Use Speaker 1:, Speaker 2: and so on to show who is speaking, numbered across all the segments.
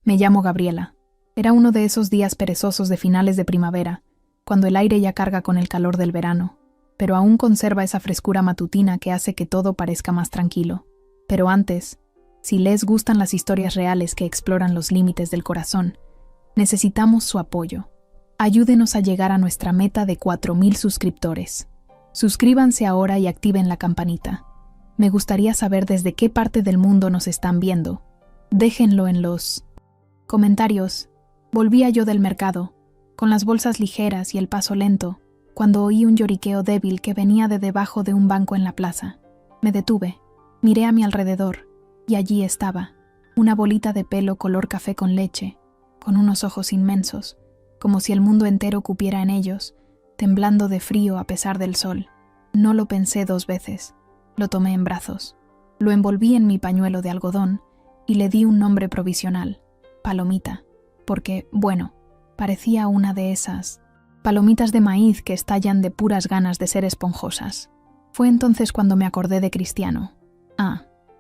Speaker 1: Me llamo Gabriela. Era uno de esos días perezosos de finales de primavera, cuando el aire ya carga con el calor del verano, pero aún conserva esa frescura matutina que hace que todo parezca más tranquilo. Pero antes, si les gustan las historias reales que exploran los límites del corazón, necesitamos su apoyo. Ayúdenos a llegar a nuestra meta de 4,000 suscriptores. Suscríbanse ahora y activen la campanita. Me gustaría saber desde qué parte del mundo nos están viendo. Déjenlo en los comentarios. Volvía yo del mercado, con las bolsas ligeras y el paso lento, cuando oí un lloriqueo débil que venía de debajo de un banco en la plaza. Me detuve, miré a mi alrededor, y allí estaba, una bolita de pelo color café con leche, con unos ojos inmensos, como si el mundo entero cupiera en ellos, temblando de frío a pesar del sol. No lo pensé 2 veces. Lo tomé en brazos, lo envolví en mi pañuelo de algodón y le di un nombre provisional, Palomita, porque, bueno, parecía una de esas palomitas de maíz que estallan de puras ganas de ser esponjosas. Fue entonces cuando me acordé de Cristiano.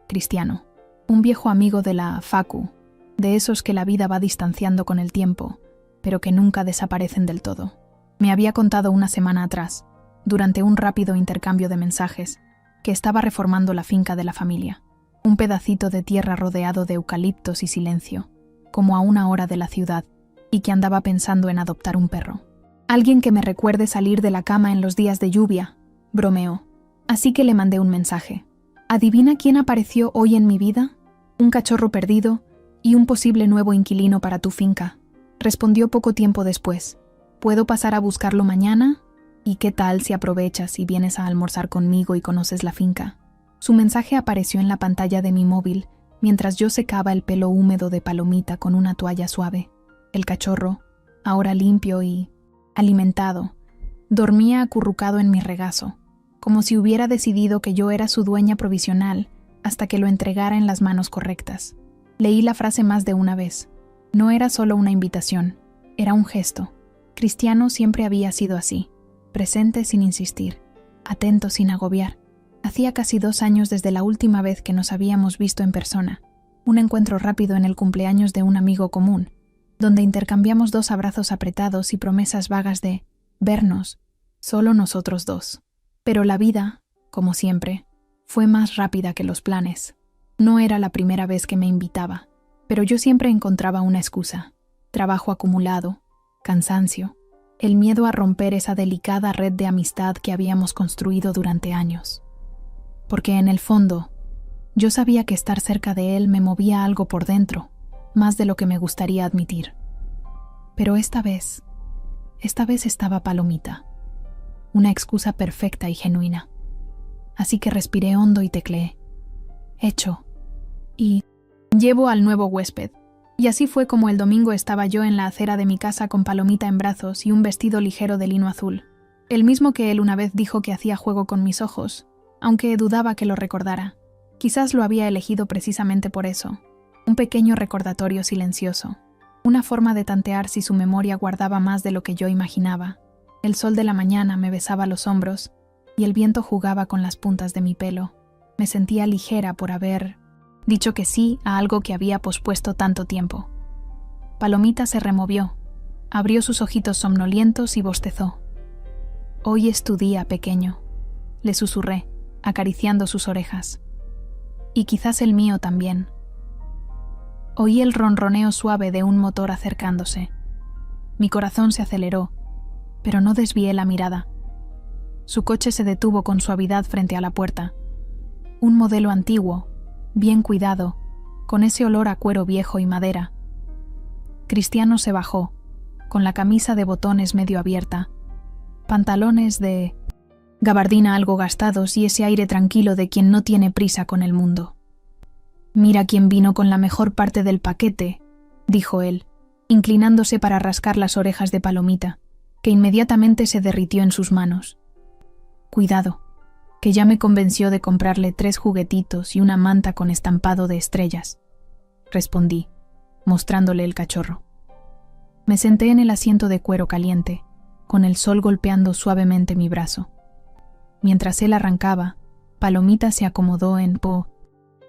Speaker 1: Cristiano, un viejo amigo de la facu, de esos que la vida va distanciando con el tiempo, pero que nunca desaparecen del todo. Me había contado una semana atrás, durante un rápido intercambio de mensajes, que estaba reformando la finca de la familia, un pedacito de tierra rodeado de eucaliptos y silencio, como a 1 hora de la ciudad, y que andaba pensando en adoptar un perro. Alguien que me recuerde salir de la cama en los días de lluvia, bromeó. Así que le mandé un mensaje. ¿Adivina quién apareció hoy en mi vida? Un cachorro perdido y un posible nuevo inquilino para tu finca. Respondió poco tiempo después. ¿Puedo pasar a buscarlo mañana? ¿Y qué tal si aprovechas y vienes a almorzar conmigo y conoces la finca? Su mensaje apareció en la pantalla de mi móvil mientras yo secaba el pelo húmedo de Palomita con una toalla suave. El cachorro, ahora limpio y alimentado, dormía acurrucado en mi regazo, como si hubiera decidido que yo era su dueña provisional hasta que lo entregara en las manos correctas. Leí la frase más de una vez. No era solo una invitación, era un gesto. Cristiano siempre había sido así. Presente sin insistir, atento sin agobiar. Hacía casi 2 años desde la última vez que nos habíamos visto en persona, un encuentro rápido en el cumpleaños de un amigo común, donde intercambiamos 2 abrazos apretados y promesas vagas de vernos, solo nosotros 2. Pero la vida, como siempre, fue más rápida que los planes. No era la primera vez que me invitaba, pero yo siempre encontraba una excusa: trabajo acumulado, cansancio, el miedo a romper esa delicada red de amistad que habíamos construido durante años. Porque en el fondo, yo sabía que estar cerca de él me movía algo por dentro, más de lo que me gustaría admitir. Pero esta vez estaba Palomita, una excusa perfecta y genuina. Así que respiré hondo y tecleé. Hecho. Y llevo al nuevo huésped. Y así fue como el domingo estaba yo en la acera de mi casa con Palomita en brazos y un vestido ligero de lino azul, el mismo que él una vez dijo que hacía juego con mis ojos, aunque dudaba que lo recordara. Quizás lo había elegido precisamente por eso, un pequeño recordatorio silencioso, una forma de tantear si su memoria guardaba más de lo que yo imaginaba. El sol de la mañana me besaba los hombros y el viento jugaba con las puntas de mi pelo. Me sentía ligera por haber dicho que sí a algo que había pospuesto tanto tiempo. Palomita se removió, abrió sus ojitos somnolientos y bostezó. «Hoy es tu día, pequeño», le susurré, acariciando sus orejas. «Y quizás el mío también». Oí el ronroneo suave de un motor acercándose. Mi corazón se aceleró, pero no desvié la mirada. Su coche se detuvo con suavidad frente a la puerta. Un modelo antiguo, bien cuidado, con ese olor a cuero viejo y madera. Cristiano se bajó, con la camisa de botones medio abierta, pantalones de gabardina algo gastados y ese aire tranquilo de quien no tiene prisa con el mundo. «Mira quién vino con la mejor parte del paquete», dijo él, inclinándose para rascar las orejas de Palomita, que inmediatamente se derritió en sus manos. «Cuidado, que ya me convenció de comprarle 3 juguetitos y una manta con estampado de estrellas», respondí, mostrándole el cachorro. Me senté en el asiento de cuero caliente, con el sol golpeando suavemente mi brazo. Mientras él arrancaba, Palomita se acomodó en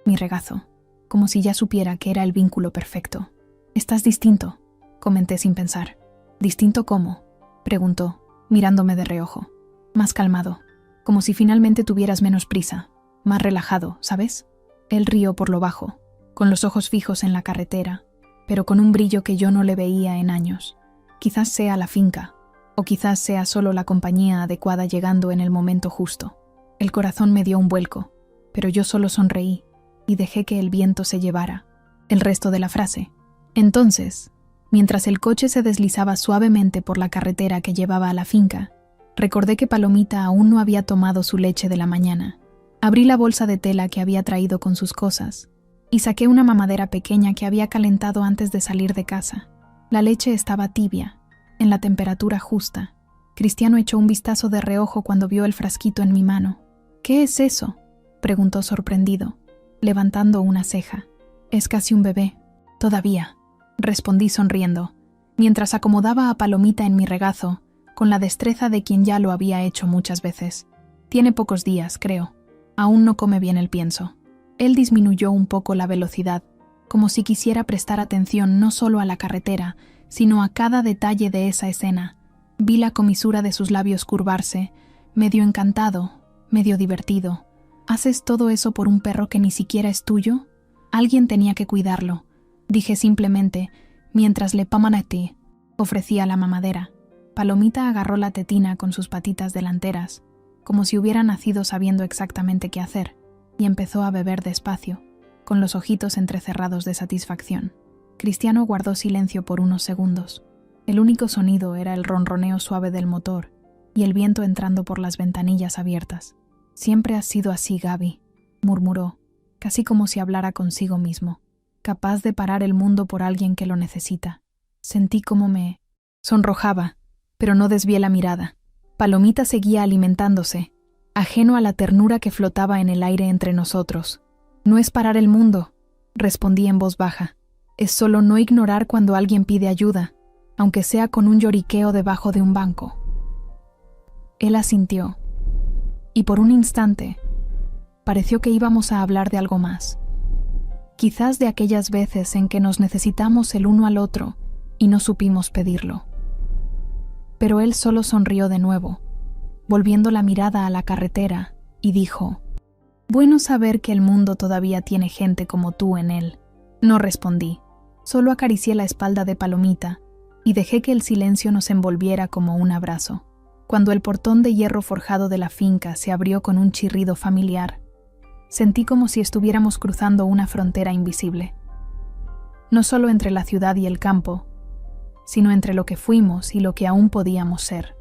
Speaker 1: mi regazo, como si ya supiera que era el vínculo perfecto. Estás distinto, comenté sin pensar. ¿Distinto cómo?, preguntó, mirándome de reojo. Más calmado, como si finalmente tuvieras menos prisa, más relajado, ¿sabes? Él rió por lo bajo, con los ojos fijos en la carretera, pero con un brillo que yo no le veía en años. Quizás sea la finca, o quizás sea solo la compañía adecuada llegando en el momento justo. El corazón me dio un vuelco, pero yo solo sonreí y dejé que el viento se llevara el resto de la frase. Entonces, mientras el coche se deslizaba suavemente por la carretera que llevaba a la finca, recordé que Palomita aún no había tomado su leche de la mañana. Abrí la bolsa de tela que había traído con sus cosas y saqué una mamadera pequeña que había calentado antes de salir de casa. La leche estaba tibia, en la temperatura justa. Cristiano echó un vistazo de reojo cuando vio el frasquito en mi mano. «¿Qué es eso?», preguntó sorprendido, levantando una ceja. «Es casi un bebé. Todavía», respondí sonriendo, mientras acomodaba a Palomita en mi regazo, con la destreza de quien ya lo había hecho muchas veces. «Tiene pocos días, creo. Aún no come bien el pienso». Él disminuyó un poco la velocidad, como si quisiera prestar atención no solo a la carretera, sino a cada detalle de esa escena. Vi la comisura de sus labios curvarse, medio encantado, medio divertido. «¿Haces todo eso por un perro que ni siquiera es tuyo? Alguien tenía que cuidarlo», dije simplemente, mientras le pamaneté, ofrecía la mamadera. Palomita agarró la tetina con sus patitas delanteras, como si hubiera nacido sabiendo exactamente qué hacer, y empezó a beber despacio, con los ojitos entrecerrados de satisfacción. Cristiano guardó silencio por unos segundos. El único sonido era el ronroneo suave del motor y el viento entrando por las ventanillas abiertas. «Siempre has sido así, Gaby», murmuró, casi como si hablara consigo mismo, capaz de parar el mundo por alguien que lo necesita. Sentí como me sonrojaba, pero no desvié la mirada. Palomita seguía alimentándose, ajeno a la ternura que flotaba en el aire entre nosotros. «No es parar el mundo», respondí en voz baja. «Es solo no ignorar cuando alguien pide ayuda, aunque sea con un lloriqueo debajo de un banco». Él asintió, y por un instante pareció que íbamos a hablar de algo más. Quizás de aquellas veces en que nos necesitamos el uno al otro y no supimos pedirlo. Pero él solo sonrió de nuevo, volviendo la mirada a la carretera, y dijo: «Bueno saber que el mundo todavía tiene gente como tú en él». No respondí, solo acaricié la espalda de Palomita y dejé que el silencio nos envolviera como un abrazo. Cuando el portón de hierro forjado de la finca se abrió con un chirrido familiar, sentí como si estuviéramos cruzando una frontera invisible. No solo entre la ciudad y el campo, sino entre lo que fuimos y lo que aún podíamos ser.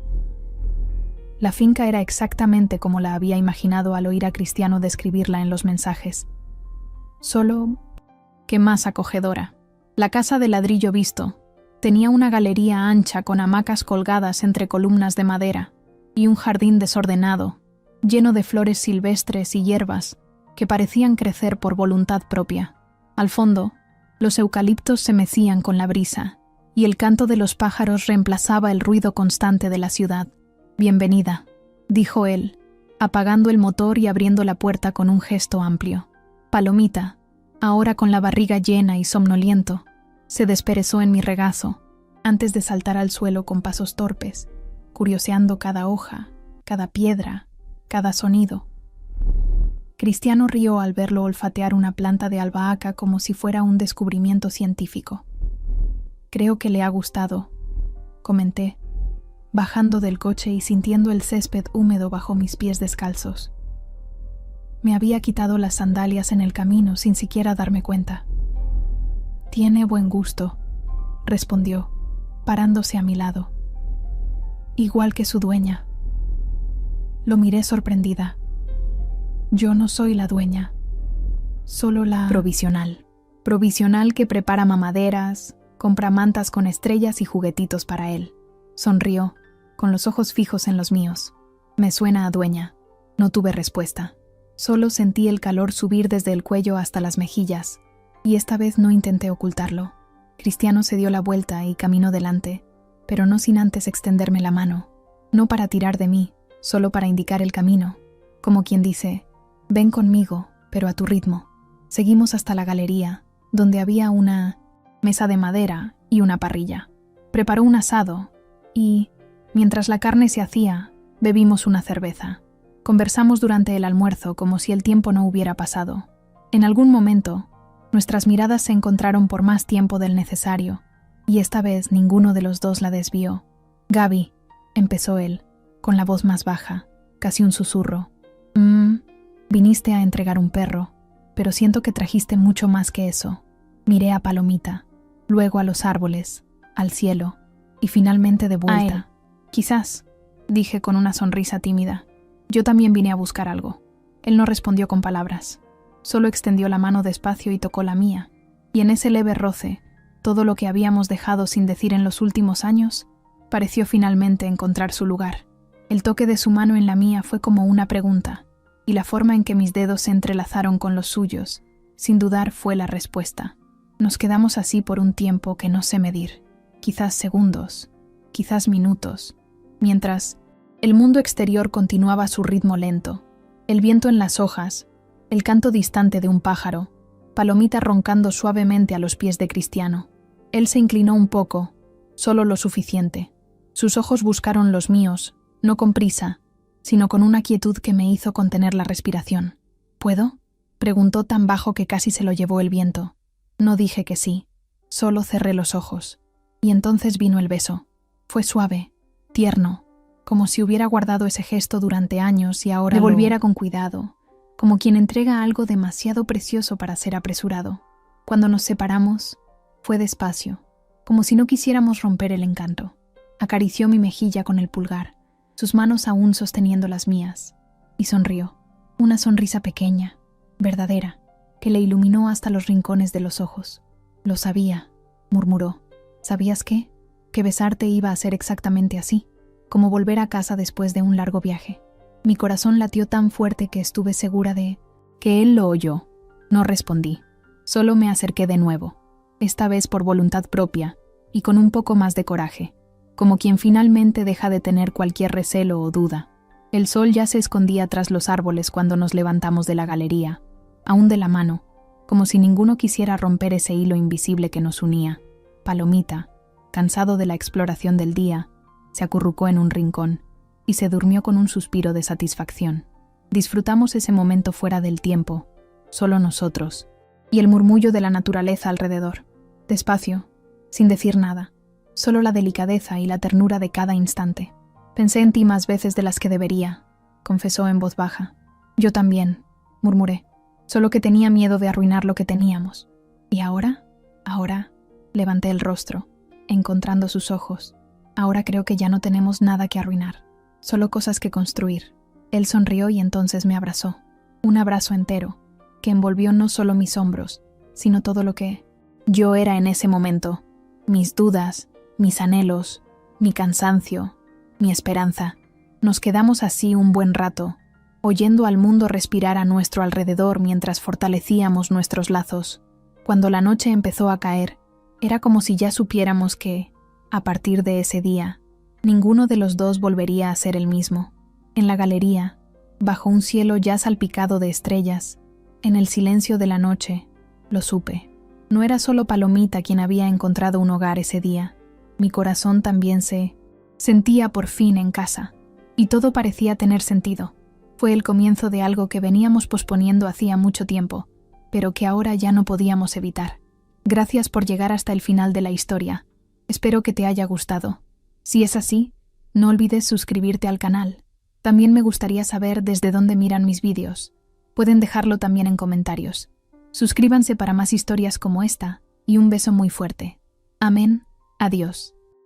Speaker 1: La finca era exactamente como la había imaginado al oír a Cristiano describirla en los mensajes. Solo que más acogedora. La casa de ladrillo visto tenía una galería ancha con hamacas colgadas entre columnas de madera y un jardín desordenado, lleno de flores silvestres y hierbas que parecían crecer por voluntad propia. Al fondo, los eucaliptos se mecían con la brisa y el canto de los pájaros reemplazaba el ruido constante de la ciudad. «Bienvenida», dijo él, apagando el motor y abriendo la puerta con un gesto amplio. Palomita, ahora con la barriga llena y somnoliento, se desperezó en mi regazo, antes de saltar al suelo con pasos torpes, curioseando cada hoja, cada piedra, cada sonido. Cristiano rió al verlo olfatear una planta de albahaca como si fuera un descubrimiento científico. «Creo que le ha gustado», comenté, bajando del coche y sintiendo el césped húmedo bajo mis pies descalzos. Me había quitado las sandalias en el camino sin siquiera darme cuenta. «Tiene buen gusto», respondió, parándose a mi lado. «Igual que su dueña». Lo miré sorprendida. «Yo no soy la dueña, solo la provisional. Provisional que prepara mamaderas, compra mantas con estrellas y juguetitos para él». Sonrió, con los ojos fijos en los míos. «Me suena a dueña». No tuve respuesta. Solo sentí el calor subir desde el cuello hasta las mejillas, y esta vez no intenté ocultarlo. Cristiano se dio la vuelta y caminó delante, pero no sin antes extenderme la mano, no para tirar de mí, solo para indicar el camino, como quien dice: «Ven conmigo, pero a tu ritmo». Seguimos hasta la galería, donde había una mesa de madera y una parrilla. Preparó un asado y, mientras la carne se hacía, bebimos una cerveza. Conversamos durante el almuerzo como si el tiempo no hubiera pasado. En algún momento, nuestras miradas se encontraron por más tiempo del necesario, y esta vez ninguno de los dos la desvió. «Gaby», empezó él, con la voz más baja, casi un susurro. Viniste a entregar un perro, pero siento que trajiste mucho más que eso». Miré a Palomita, luego a los árboles, al cielo, y finalmente de vuelta.
Speaker 2: «A él.
Speaker 1: Quizás», dije con una sonrisa tímida. «Yo también vine a buscar algo». Él no respondió con palabras. Solo extendió la mano despacio y tocó la mía, y en ese leve roce, todo lo que habíamos dejado sin decir en los últimos años, pareció finalmente encontrar su lugar. El toque de su mano en la mía fue como una pregunta, y la forma en que mis dedos se entrelazaron con los suyos, sin dudar, fue la respuesta. Nos quedamos así por un tiempo que no sé medir, quizás segundos, quizás minutos, mientras el mundo exterior continuaba su ritmo lento, el viento en las hojas, el canto distante de un pájaro, Palomita roncando suavemente a los pies de Cristiano. Él se inclinó un poco, solo lo suficiente. Sus ojos buscaron los míos, no con prisa, sino con una quietud que me hizo contener la respiración. «¿Puedo?», preguntó tan bajo que casi se lo llevó el viento. No dije que sí, solo cerré los ojos. Y entonces vino el beso. Fue suave, tierno, como si hubiera guardado ese gesto durante años y ahora devolviera con cuidado, como quien entrega algo demasiado precioso para ser apresurado. Cuando nos separamos, fue despacio, como si no quisiéramos romper el encanto. Acarició mi mejilla con el pulgar, sus manos aún sosteniendo las mías, y sonrió. Una sonrisa pequeña, verdadera, que le iluminó hasta los rincones de los ojos. «Lo sabía», murmuró. «¿Sabías qué? Que besarte iba a ser exactamente así, como volver a casa después de un largo viaje». Mi corazón latió tan fuerte que estuve segura de que él lo oyó. No respondí. Solo me acerqué de nuevo, esta vez por voluntad propia y con un poco más de coraje, como quien finalmente deja de tener cualquier recelo o duda. El sol ya se escondía tras los árboles cuando nos levantamos de la galería, aún de la mano, como si ninguno quisiera romper ese hilo invisible que nos unía. Palomita, cansado de la exploración del día, se acurrucó en un rincón y se durmió con un suspiro de satisfacción. Disfrutamos ese momento fuera del tiempo, solo nosotros, y el murmullo de la naturaleza alrededor. Despacio, sin decir nada, solo la delicadeza y la ternura de cada instante. «Pensé en ti más veces de las que debería», confesó en voz baja. «Yo también», murmuré, «solo que tenía miedo de arruinar lo que teníamos». «¿Y ahora?» «Ahora», levanté el rostro, encontrando sus ojos. «Ahora creo que ya no tenemos nada que arruinar. Solo cosas que construir». Él sonrió y entonces me abrazó. Un abrazo entero, que envolvió no solo mis hombros, sino todo lo que yo era en ese momento. Mis dudas, mis anhelos, mi cansancio, mi esperanza. Nos quedamos así un buen rato, oyendo al mundo respirar a nuestro alrededor mientras fortalecíamos nuestros lazos. Cuando la noche empezó a caer, era como si ya supiéramos que, a partir de ese día, ninguno de los dos volvería a ser el mismo. En la galería, bajo un cielo ya salpicado de estrellas, en el silencio de la noche, lo supe. No era solo Palomita quien había encontrado un hogar ese día. Mi corazón también se sentía por fin en casa, y todo parecía tener sentido. Fue el comienzo de algo que veníamos posponiendo hacía mucho tiempo, pero que ahora ya no podíamos evitar. Gracias por llegar hasta el final de la historia. Espero que te haya gustado. Si es así, no olvides suscribirte al canal. También me gustaría saber desde dónde miran mis vídeos. Pueden dejarlo también en comentarios. Suscríbanse para más historias como esta, y un beso muy fuerte. Amén. Adiós.